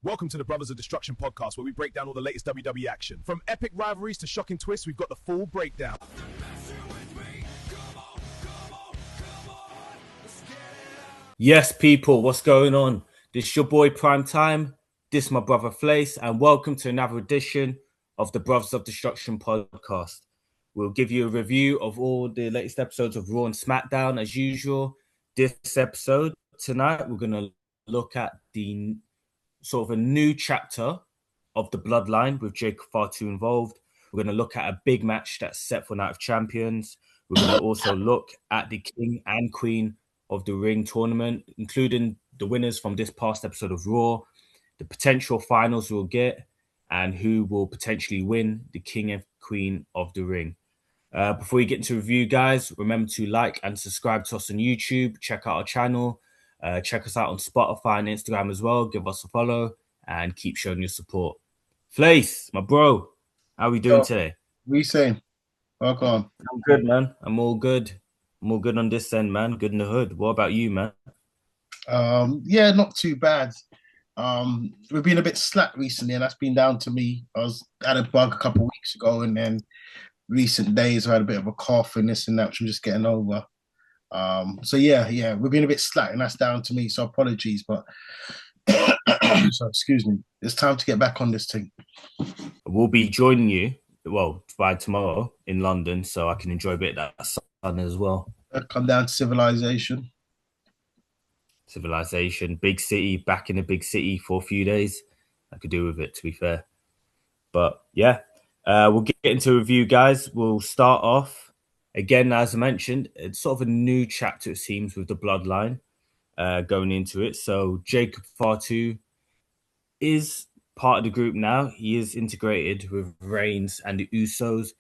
Welcome to the Brothers of Destruction podcast, where we break down all the latest WWE action. From epic rivalries to shocking twists, we've got the full breakdown. Yes, people, what's going on? This is your boy PrimeTime, this is my brother Flace, and welcome to another edition of the Brothers of Destruction podcast. We'll give you a review of all the latest episodes of Raw and SmackDown as usual. This episode, tonight, we're going to look at the sort of a new chapter of the Bloodline with Jacob Fatu involved. We're going to look at a big match that's set for Night of Champions. We're going to also look at the King and Queen of the Ring tournament, including the winners from this past episode of Raw, the potential finals we'll get, and who will potentially win the King and Queen of the Ring. Before we get into review, guys, remember to like and subscribe to us on YouTube. Check out our channel. Check us out on Spotify and Instagram as well. Give us a follow and keep showing your support. Flace, my bro, how are we doing today? What are you saying? Welcome. I'm good, man. I'm all good. I'm all good on this end, man. Good in the hood. What about you, man? Yeah, not too bad. We've been a bit slack recently, and that's been down to me. Had a bug a couple of weeks ago, and then recent days I had a bit of a cough and this and that, which I'm just getting over. So yeah, we've been a bit slack, and that's down to me. So apologies, but so excuse me. It's time to get back on this thing. We'll be joining you, well, by tomorrow in London, so I can enjoy a bit of that sun as well. Come down to civilization. Big city, back in a big city for a few days. I could do with it, to be fair. But yeah, we'll get into a review, guys. We'll start off. Again, as I mentioned, it's sort of a new chapter, it seems, with the Bloodline going into it. So Jacob Fatu is part of the group now. He is integrated with Reigns and the Usos.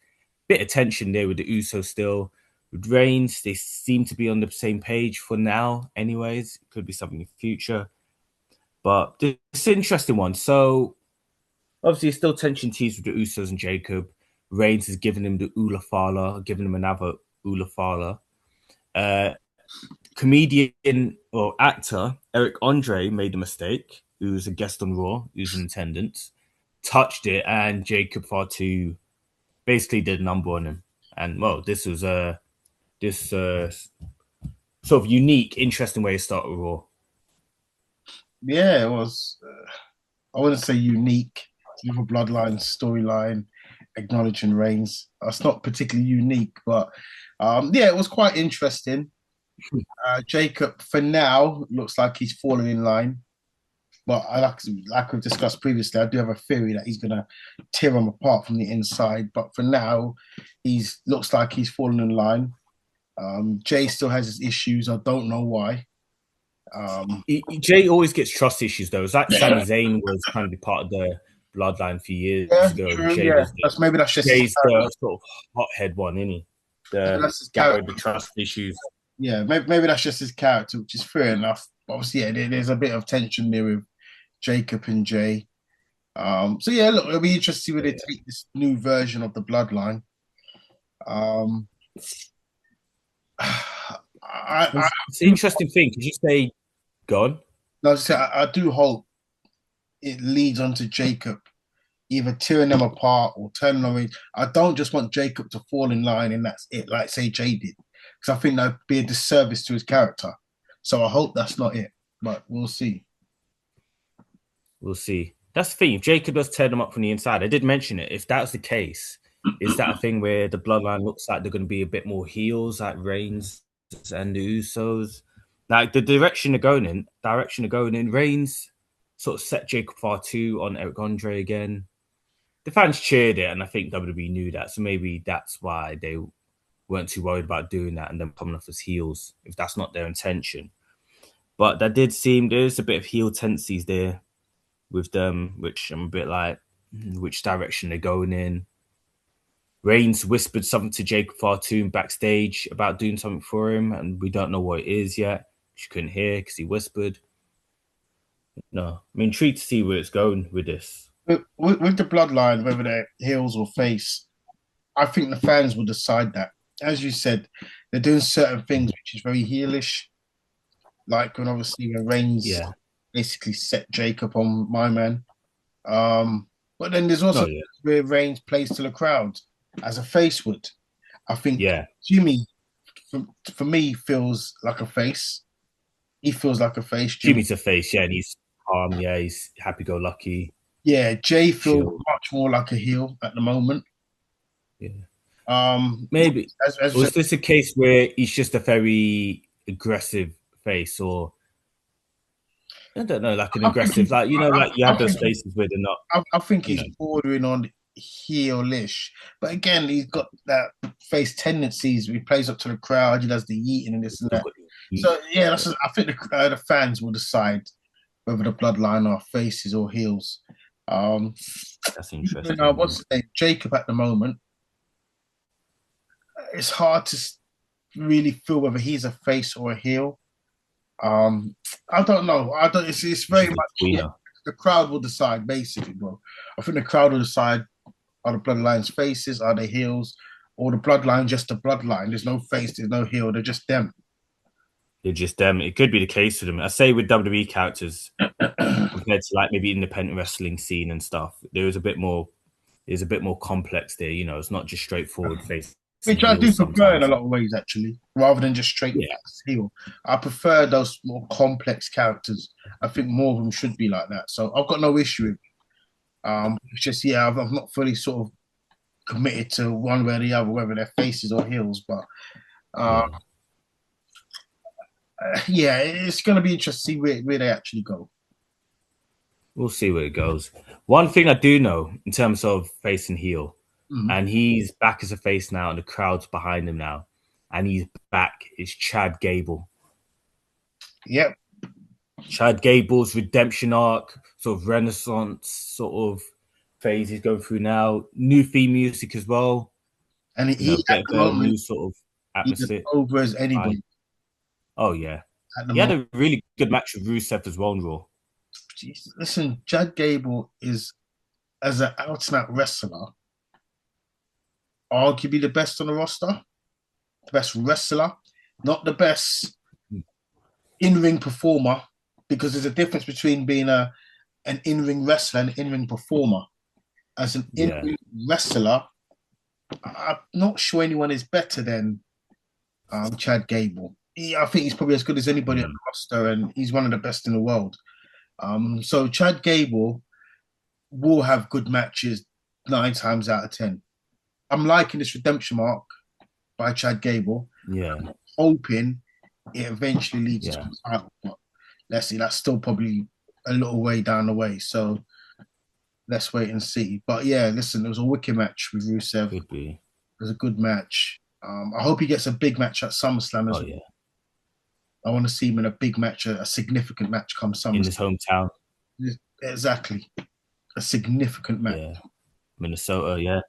Bit of tension there with the Usos still. With Reigns, they seem to be on the same page for now anyways. It could be something in the future. But it's an interesting one. So obviously, still tension teased with the Usos and Jacob. Reigns has given him the Ula Fala, given him another Ula Fala. Comedian or actor Eric Andre made a mistake, who was a guest on Raw, who's in attendance, touched it, and Jacob Fatu basically did a number on him. And, well, this was sort of unique, interesting way to start with Raw. Yeah, it was, I wouldn't say unique. It's a Bloodline storyline. Acknowledging Reigns. It's not particularly unique, but yeah, it was quite interesting. Jacob, for now, looks like he's fallen in line. But like we've discussed previously, I do have a theory that he's going to tear him apart from the inside. But for now, looks like he's fallen in line. Jay still has his issues. I don't know why. Jay always gets trust issues, though. It's like Sami Zayn was kind of part of the Bloodline a few years ago. True, that's just Jay's the sort of hothead one, isn't he? The guy with the trust issues. Yeah, maybe that's just his character, which is fair enough. Obviously, yeah, there's a bit of tension there with Jacob and Jay. So yeah, look, it'll be interesting when they take this new version of the Bloodline. It's an interesting thing. Could you say, go on? No, I do hope it leads on to Jacob either tearing them apart or turning on me. I don't just want Jacob to fall in line and that's it, like say Jay did, because I think that'd be a disservice to his character. So I hope that's not it, but we'll see. We'll see. That's the thing. If Jacob does tear them up from the inside, I did mention it. If that's the case, is that a thing where the Bloodline looks like they're going to be a bit more heels, like Reigns and the Usos? Like the direction they're going in, Reigns sort of set Jacob Fatu on Eric Andre again. The fans cheered it, and I think WWE knew that. So maybe that's why they weren't too worried about doing that and then coming off as heels, if that's not their intention. But that did seem there's a bit of heel tendencies there with them, which I'm a bit like, which direction they're going in. Reigns whispered something to Jacob Fatu backstage about doing something for him, and we don't know what it is yet. She couldn't hear because he whispered. No, I'm intrigued to see where it's going with this. With the Bloodline, whether they're heels or face, I think the fans will decide that. As you said, they're doing certain things which is very heelish. Like when Reigns basically set Jacob on my man. But then there's also where Reigns plays to the crowd as a face would. I think Jimmy, for me, feels like a face. He feels like a face. Jimmy's a face, and he's calm. Yeah, he's happy-go-lucky. Yeah, Jay feels much more like a heel at the moment. Yeah. Maybe. Was this a case where he's just a very aggressive face, or I don't know, like an aggressive, like you have those faces where they're not. I think he's bordering on heelish, but again, he's got that face tendencies. He plays up to the crowd. He does the yeeting and this and that. So yeah, I think the fans will decide whether the bloodline are faces or heels. That's interesting. What's his name? Jacob at the moment. It's hard to really feel whether he's a face or a heel. I don't know. It's very much the crowd will decide, basically, bro. I think the crowd will decide: are the bloodlines faces? Are they heels? Or the bloodline just a bloodline? There's no face. There's no heel. They're just them. They're just them. It could be the case for them. I say with WWE characters compared to like maybe independent wrestling scene and stuff, there's a bit more complex there. You know, it's not just straightforward face. Which I do prefer in a lot of ways, actually, rather than just straight heel. I prefer those more complex characters. I think more of them should be like that. So I've got no issue with it. It's just, I'm not fully sort of committed to one way or the other, whether they're faces or heels. But it's going to be interesting to see where they actually go. We'll see where it goes. One thing I do know in terms of face and heel, and he's back as a face now, and the crowd's behind him now, and he's back. It's Chad Gable. Yep. Chad Gable's redemption arc, sort of renaissance sort of phase he's going through now. New theme music as well. And he at the moment, new sort of atmosphere. Over as anybody. Oh, yeah. He had a really good match with Rusev as well on Raw. Jeez. Listen, Chad Gable is, as an out-and-out wrestler, arguably the best on the roster, the best wrestler, not the best in-ring performer, because there's a difference between being an in-ring wrestler and an in-ring performer. As an in-ring wrestler, I'm not sure anyone is better than Chad Gable. I think he's probably as good as anybody on the roster, and he's one of the best in the world. So Chad Gable will have good matches 9 times out of 10. I'm liking this redemption arc by Chad Gable. Yeah. I'm hoping it eventually leads to a title. But let's see, that's still probably a little way down the way. So let's wait and see. But yeah, listen, it was a wicked match with Rusev. Could be. It was a good match. I hope he gets a big match at SummerSlam as well. Yeah. I want to see him in a big match, a significant match come SummerSlam. In his hometown. Exactly. A significant match. Yeah. Minnesota, yeah.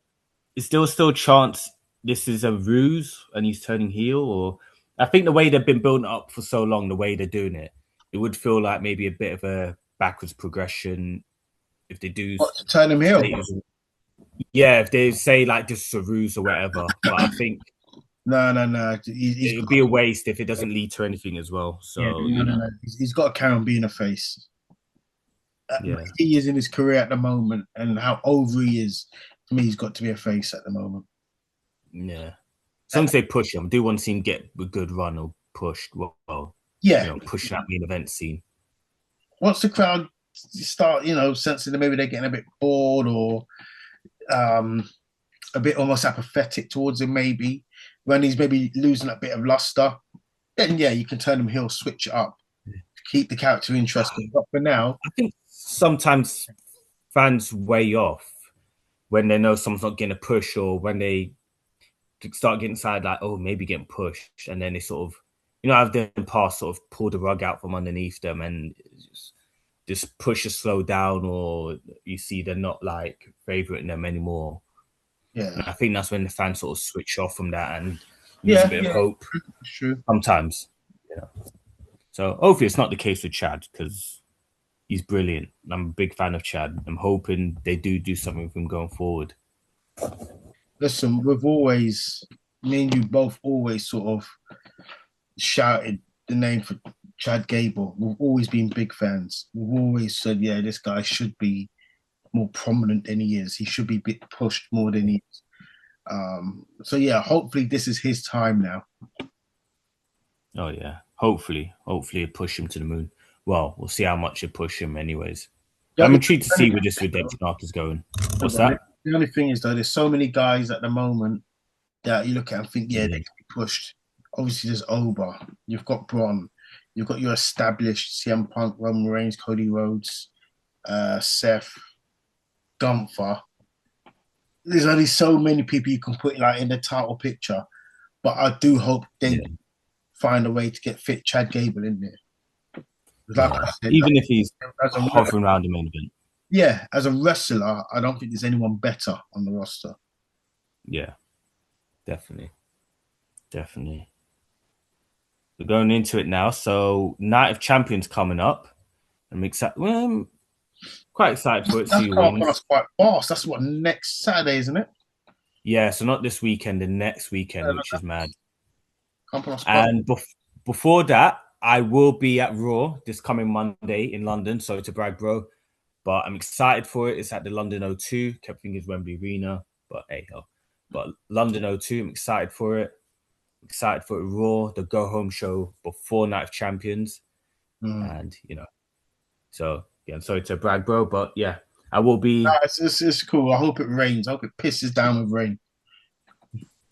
Is there still a chance this is a ruse and he's turning heel? Or I think the way they've been building up for so long, the way they're doing it, it would feel like maybe a bit of a backwards progression if they do. What, to turn him heel? Yeah, if they say like this is a ruse or whatever. But I think no. It would be a waste if it doesn't lead to anything as well. So no. He's got to carry on being a face. He is in his career at the moment, and how over he is. For me, he's got to be a face at the moment. Yeah. Some say push him. I do want to see him get a good run or pushed. Well, push that main event scene. Once the crowd start, sensing that maybe they're getting a bit bored or a bit almost apathetic towards him, maybe when he's maybe losing a bit of luster, then you can turn him heel, switch it up, keep the character interesting. But for now, I think sometimes fans weigh off when they know someone's not getting a push, or when they start getting excited, like, oh, maybe getting pushed, and then they sort of, have their past sort of pull the rug out from underneath them, and just push a slow down, or you see they're not like favoriting them anymore. Yeah, and I think that's when the fans sort of switch off from that and lose a bit of hope. True. Sometimes, So hopefully it's not the case with Chad, because he's brilliant. I'm a big fan of Chad. I'm hoping they do something with him going forward. Listen, me and you both always sort of shouted the name for Chad Gable. We've always been big fans. We've always said, yeah, this guy should be more prominent than he is. He should be pushed more than he is. So yeah, hopefully this is his time now. Oh yeah, hopefully it push him to the moon. Well, we'll see how much it push him, anyways. I'm intrigued to see where this redemption arc is going. What's that? The only thing is, though, there's so many guys at the moment that you look at and think, yeah, they can be pushed. Obviously, there's Oba. You've got Braun. You've got your established CM Punk, Roman Reigns, Cody Rhodes, Seth, Gunther. There's only so many people you can put like in the title picture, but I do hope they find a way to get fit Chad Gable in there. Like I said, even if he's hovering around the main event. Yeah, as a wrestler, I don't think there's anyone better on the roster. Yeah, definitely. We're going into it now. So, Night of Champions coming up. I'm excited. Well, quite excited for it. That's quite fast. That's what, next Saturday, isn't it? Yeah, so not this weekend, the next weekend, which is mad. And before that, I will be at Raw this coming Monday in London. Sorry to brag, bro. But I'm excited for it. It's at the London O2. Kept thinking it's Wembley Arena, but hey, hell. But London O2, I'm excited for it. Excited for it. Raw, the go-home show before Night of Champions. And, so, yeah, I'm sorry to brag, bro. But, yeah, I will be... It's cool. I hope it rains. I hope it pisses down with rain.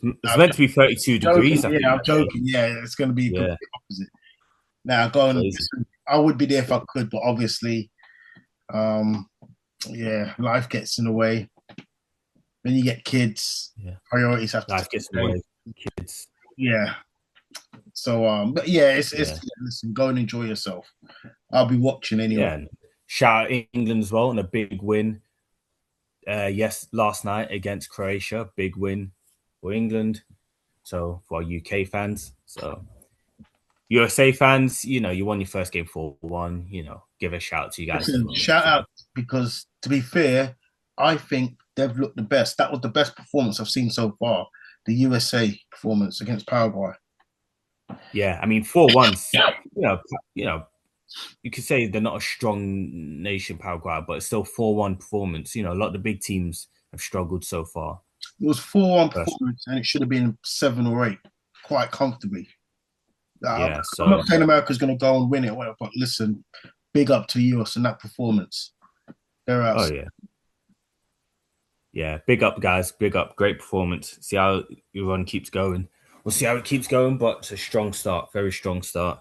It's meant to be 32 degrees. I'm joking. Yeah, it's going to be the opposite. Now, I would be there if I could, but obviously, life gets in the way. When you get kids, priorities have to. Life gets in the way. Kids. Yeah. So, but yeah, listen, go and enjoy yourself. I'll be watching anyway. Yeah. Shout out England as well, and a big win. Last night against Croatia, big win for England. So for our UK fans, USA fans, you won your first game 4-1. Give a shout out to you guys. Shout out, because to be fair, I think they've looked the best. That was the best performance I've seen so far. The USA performance against Paraguay. Yeah, I mean 4-1. You could say they're not a strong nation, Paraguay, but it's still 4-1 performance. A lot of the big teams have struggled so far. It was 4-1 performance, and it should have been 7 or 8, quite comfortably. I'm not saying America's going to go and win it, but listen, big up to US and that performance. They're out. Oh, yeah. Yeah, big up, guys. Big up. Great performance. See how your run keeps going. We'll see how it keeps going, but it's a strong start. Very strong start.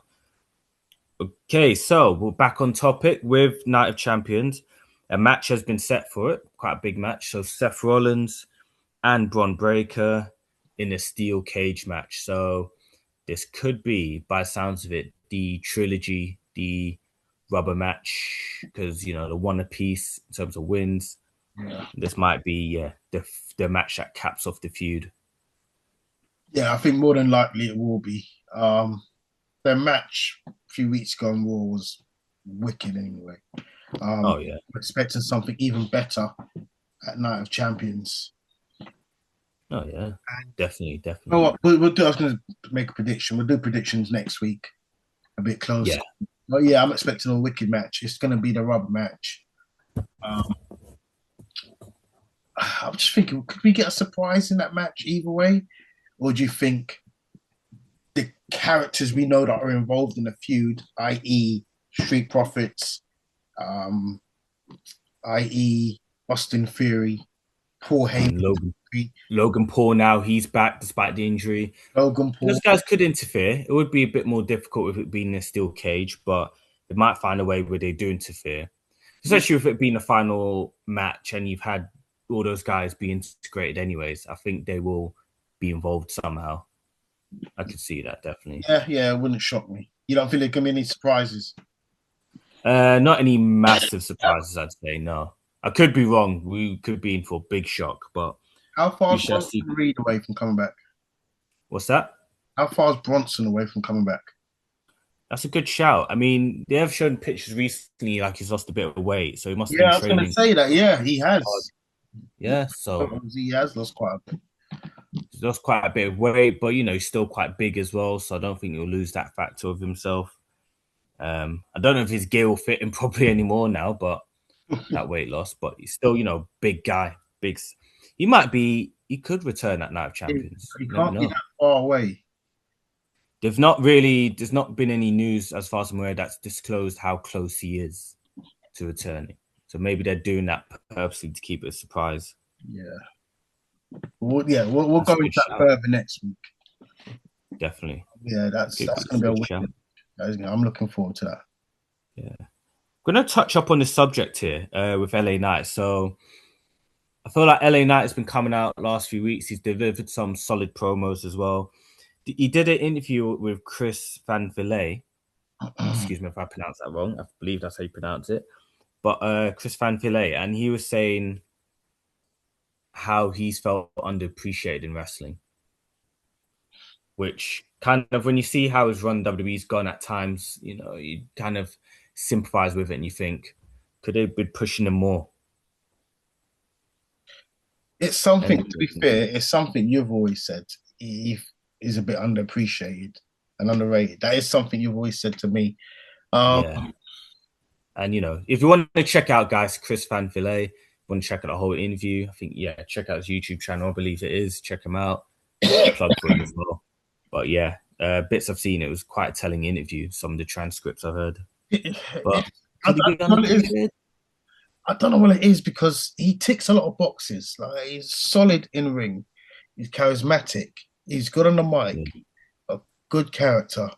Okay, so we're back on topic with Night of Champions. A match has been set for it. Quite a big match. So Seth Rollins and Bron Breakker in a steel cage match. So this could be, by the sounds of it, the trilogy, the rubber match, because, the one apiece in terms of wins. Yeah. This might be the match that caps off the feud. Yeah, I think more than likely it will be. Their match a few weeks ago on Raw was wicked anyway. I'm expecting something even better at Night of Champions. Oh, yeah. Definitely. Oh, what we'll do. I was going to make a prediction. We'll do predictions next week, a bit closer. Yeah. But yeah, I'm expecting a wicked match. It's going to be the rubber match. I'm just thinking, could we get a surprise in that match either way? Or do you think the characters we know that are involved in the feud, i.e. Street Profits, i.e. Austin Theory, Paul Heyman, Logan Paul now, he's back despite the injury. Logan Paul. Those guys could interfere. It would be a bit more difficult with it being in a steel cage, but they might find a way where they do interfere. Especially with it being a final match and you've had all those guys be integrated anyways. I think they will be involved somehow. I could see that, definitely. Yeah, it wouldn't shock me. You don't feel there can be any surprises? Not any massive surprises, I'd say, no. I could be wrong. We could be in for a big shock, but... How far is Bronson Reed away from coming back? What's that? How far is Bronson away from coming back? That's a good shout. I mean, they have shown pictures recently like he's lost a bit of weight, so he must have been training. I was going to say that. Yeah, he has. Yeah, so... He has lost quite a bit. He's lost quite a bit of weight, but, he's still quite big as well, so I don't think he'll lose that factor of himself. I don't know if his gear will fit him properly anymore now, but that weight loss. But he's still, big guy. He could return at Night of Champions. He You never can't be know. that far away. There's not been any news as far as I'm aware that's disclosed how close he is to returning. So maybe they're doing that purposely to keep it a surprise. Yeah. We'll go That's a into good that shout. further next week. Definitely. Yeah, that's Good going to be a shout. win. I'm looking forward to that. Yeah. I'm going to touch up on the subject here with LA Knight. So I feel like LA Knight has been coming out last few weeks. He's delivered some solid promos as well. He did an interview with Chris Van Vliet. Excuse me if I pronounce that wrong. I believe that's how you pronounce it. But Chris Van Vliet, and he was saying how he's felt underappreciated in wrestling. Which kind of, when you see how his run WWE's gone at times, you kind of sympathize with it and you think, could they be pushing him more? It's something, to be fair, it's something you've always said. He is a bit underappreciated and underrated. That is something you've always said to me. Yeah. And, if you want to check out, guys, Chris Van Vliet, want to check out the whole interview, I think, check out his YouTube channel. I believe it is. Check him out. Plug for him as well. But yeah, bits I've seen, it was quite a telling interview. Some of the transcripts I've heard. But I don't know what it is, because he ticks a lot of boxes. Like, he's solid in ring. He's charismatic. He's good on the mic. A good character.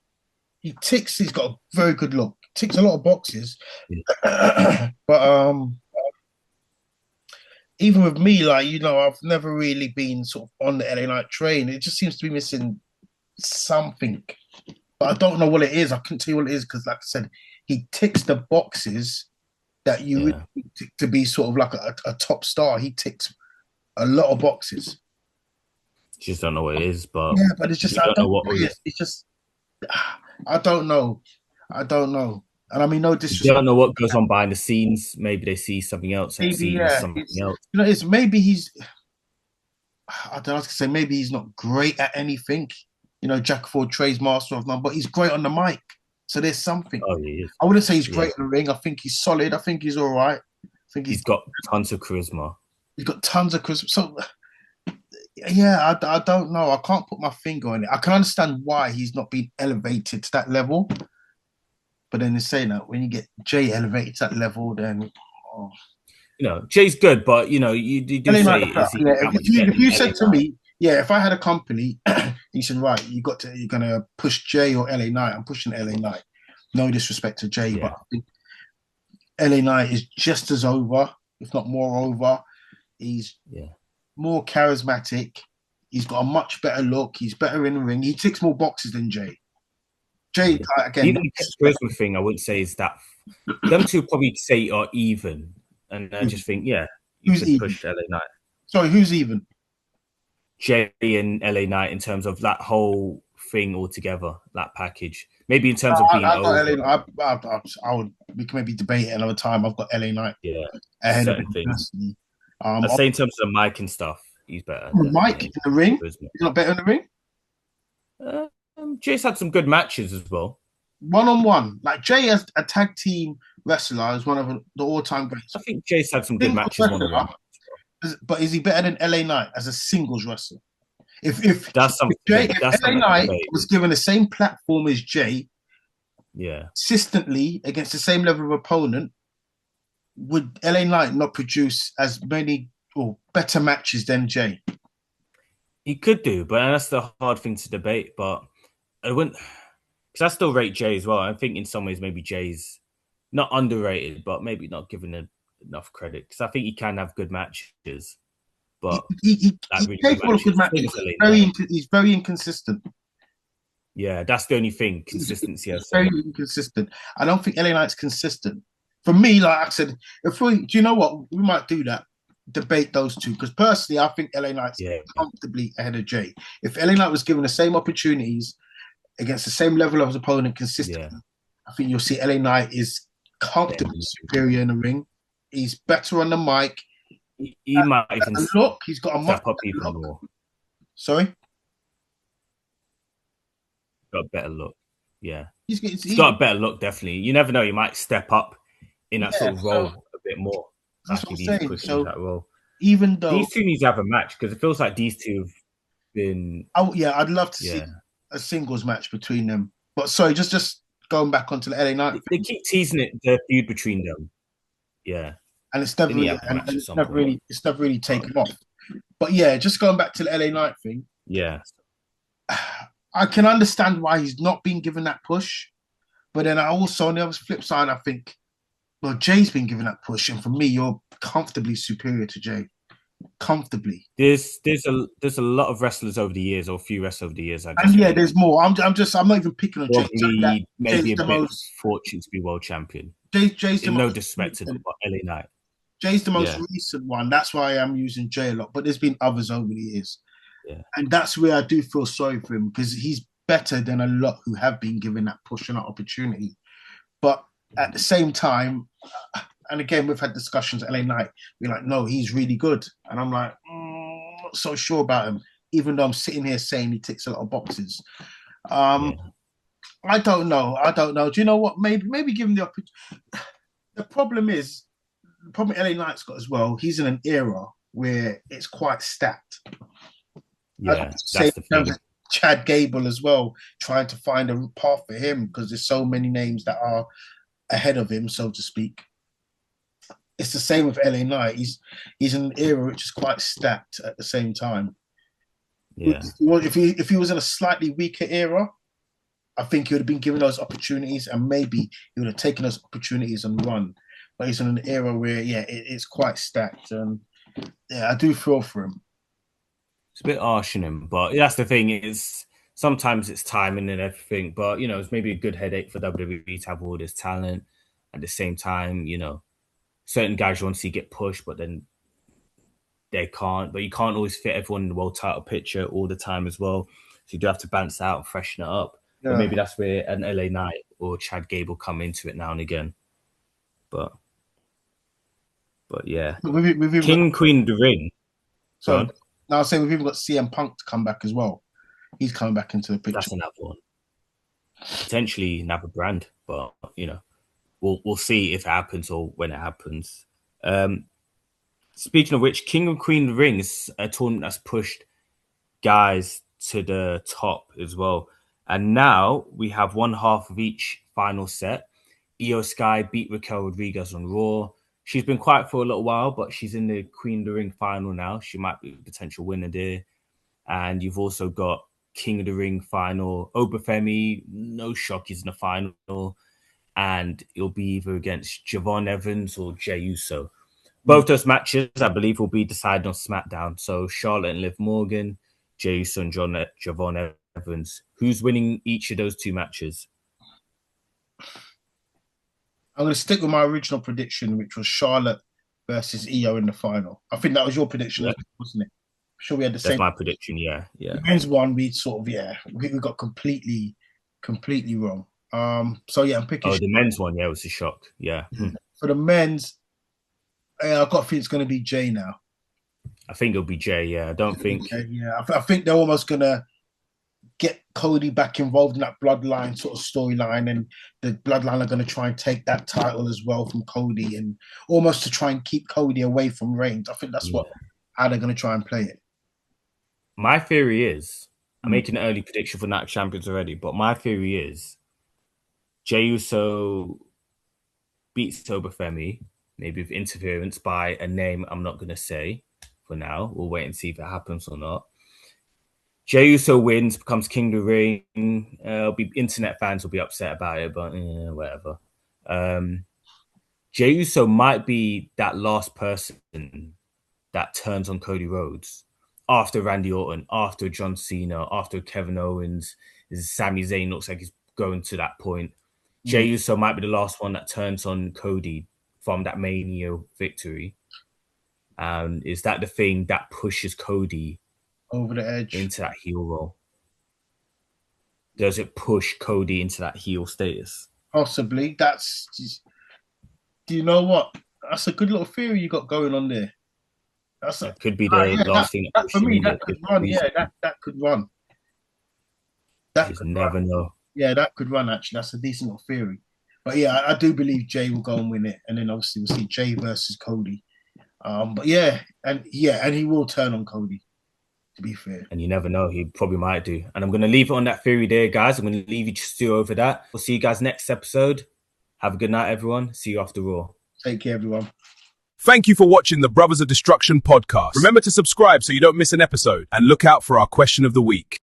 He's got a very good look. Ticks a lot of boxes. Yeah. But even with me, I've never really been sort of on the LA Knight train. It just seems to be missing something. But I don't know what it is. I couldn't tell you what it is, because, like I said, he ticks the boxes that you would tick to be sort of like a top star. He ticks a lot of boxes. Just don't know what it is, but but it's just I don't know what it is. It's just I don't know. And I mean, no disrespect. You don't know what goes on behind the scenes. Maybe they see something else. Maybe else. Maybe he's. I don't know. I was gonna say maybe he's not great at anything. Jack of all trades, master of none. But he's great on the mic. So there's something. Oh, he is. I wouldn't say he's great in the ring. I think he's solid. I think he's all right. I think he's got tons of charisma. He's got tons of charisma. So yeah, I don't know. I can't put my finger on it. I can understand why he's not been elevated to that level. But then they're saying that when you get Jay elevated to that level, then Jay's good, but you do say if you said to me, if I had a company, you said, right, you're gonna push Jay or LA Knight. I'm pushing LA Knight. No disrespect to Jay, but I think LA Knight is just as over, if not more over. He's more charismatic. He's got a much better look. He's better in the ring. He ticks more boxes than Jay. Jay, again, even the charisma thing, I wouldn't say is that. Them two probably say are even, and I just think, you could push LA Knight. Sorry, who's even? Jay and LA Knight in terms of that whole thing altogether, that package. Maybe in terms of being over. We can maybe debate it another time. I've got LA Knight. Yeah, ahead certain of things. I say in terms of the mic and stuff, he's better. Mike in the ring? He's not better in the ring? Jay's had some good matches as well. One-on-one. Like, Jay as a tag team wrestler is one of the all-time greats. I think Jay's had some good matches one-on-one. But is he better than LA Knight as a singles wrestler? If LA Knight was given the same platform as Jay, consistently against the same level of opponent, would LA Knight not produce as many or better matches than Jay? He could do, but that's the hard thing to debate. But I wouldn't, because I still rate Jay as well. I think in some ways maybe Jay's not underrated, but maybe not given enough credit, because I think he can have good matches. But he's capable of good matches. He's very inconsistent. Yeah, that's the only thing. Consistency. He's very inconsistent. I don't think LA Knight's consistent. For me, like I said, do you know what? We might do that. Debate those two, because personally, I think LA Knight's comfortably ahead of Jay. If LA Knight was given the same opportunities against the same level of his opponent consistently, I think you'll see LA Knight is comfortably superior in the ring. He's better on the mic. He might even look. He's got a much better look. More. Sorry, got a better look. Yeah. He's got a better look, definitely. You never know. He might step up in that sort of role so a bit more that's what after I'm these saying. pushed into So that role. even though, These two need to have a match because it feels like these two have been, I'd love to see a singles match between them. But sorry, just going back onto the LA Knight they thing, keep teasing it, the feud between them. Yeah. and it's They never need to really, have a match at some point. it's never really taken off. But yeah, just going back to the LA Knight thing, Yeah. I can understand why he's not been given that push. But then I also, on the other flip side, I think, well, Jay's been given that push, and for me, you're comfortably superior to Jay. Comfortably. There's a lot of wrestlers over the years, or a few wrestlers over the years. And yeah, there's more. I'm not even picking on Jay. Probably maybe Jay's a bit fortunate to be world champion. Jay's the In no most disrespect to LA Knight. Jay's the most recent one. That's why I'm using Jay a lot. But there's been others over the years. Yeah. And that's where I do feel sorry for him because he's better than a lot who have been given that push and that opportunity. But at the same time, and again, we've had discussions at LA Knight, we're like, no, he's really good. And I'm like, not so sure about him, even though I'm sitting here saying he ticks a lot of boxes. I don't know. Do you know what? Maybe give him the opportunity. The problem LA Knight's got as well, he's in an era where it's quite stacked. Yeah, that's the thing. Chad Gable as well, trying to find a path for him because there's so many names that are ahead of him, so to speak. It's the same with LA Knight. He's in an era which is quite stacked at the same time. Yeah. If he was in a slightly weaker era, I think he would have been given those opportunities, and maybe he would have taken those opportunities and run. But he's in an era where, it's quite stacked, and I do feel for him. It's a bit harsh on him, but that's the thing. Is sometimes it's timing and everything, but it's maybe a good headache for WWE to have all this talent at the same time. Certain guys you want to see get pushed, but then they can't. But you can't always fit everyone in the world title picture all the time as well. So you do have to balance out and freshen it up. Yeah. But maybe that's where an LA Knight or Chad Gable come into it now and again. But yeah, King Queen of the Ring. So. Now, I was saying we've even got CM Punk to come back as well. He's coming back into the picture. That's another one. Potentially another brand, but we'll see if it happens or when it happens. Speaking of which, King and Queen of the Ring is a tournament that's pushed guys to the top as well. And now we have one half of each final set. Io Sky beat Raquel Rodriguez on Raw. She's been quiet for a little while, but she's in the Queen of the Ring final now. She might be a potential winner there. And you've also got King of the Ring final. Obafemi, no shock, he's in the final. And it'll be either against Javon Evans or Jey Uso. Both those matches, I believe, will be decided on SmackDown. So Charlotte and Liv Morgan, Jey Uso and Javon Evans. Who's winning each of those two matches? I'm going to stick with my original prediction, which was Charlotte versus Io in the final. I think that was your prediction, wasn't it? I'm sure we had the same. That's my prediction, yeah. The men's one, we sort of, we got completely wrong. So, I'm picking. Oh, the men's one, it was a shock, yeah. For the men's, I've got to think it's going to be Jay now. I think it'll be Jay, yeah. I don't think. I think they're almost going to get Cody back involved in that bloodline sort of storyline, and the bloodline are going to try and take that title as well from Cody, and almost to try and keep Cody away from Reigns. I think that's how they're going to try and play it. My theory is, I'm making an early prediction for Night Champions already, but my theory is Jey Uso beats Obafemi, maybe with interference by a name I'm not going to say for now. We'll wait and see if it happens or not. Jey Uso wins, becomes King of the Ring. Internet fans will be upset about it, but whatever. Jey Uso might be that last person that turns on Cody Rhodes after Randy Orton, after John Cena, after Kevin Owens. Sami Zayn looks like he's going to that point. Jey Uso might be the last one that turns on Cody from that Mania victory. Is that the thing that pushes Cody over the edge into that heel role? Does it push Cody into that heel status? Possibly. Do you know what? That's a good little theory you got going on there. That could be the last thing that for me. That could run. Yeah, that could run. You never know. Yeah, that could run, actually. That's a decent little theory. But yeah, I do believe Jay will go and win it. And then obviously we'll see Jay versus Cody. But and he will turn on Cody, to be fair. And you never know, he probably might do. And I'm going to leave it on that theory there, guys. I'm going to leave you to stew over that. We'll see you guys next episode. Have a good night, everyone. See you after Raw. Take care, everyone. Thank you for watching the Brothers of Destruction podcast. Remember to subscribe so you don't miss an episode, and look out for our question of the week.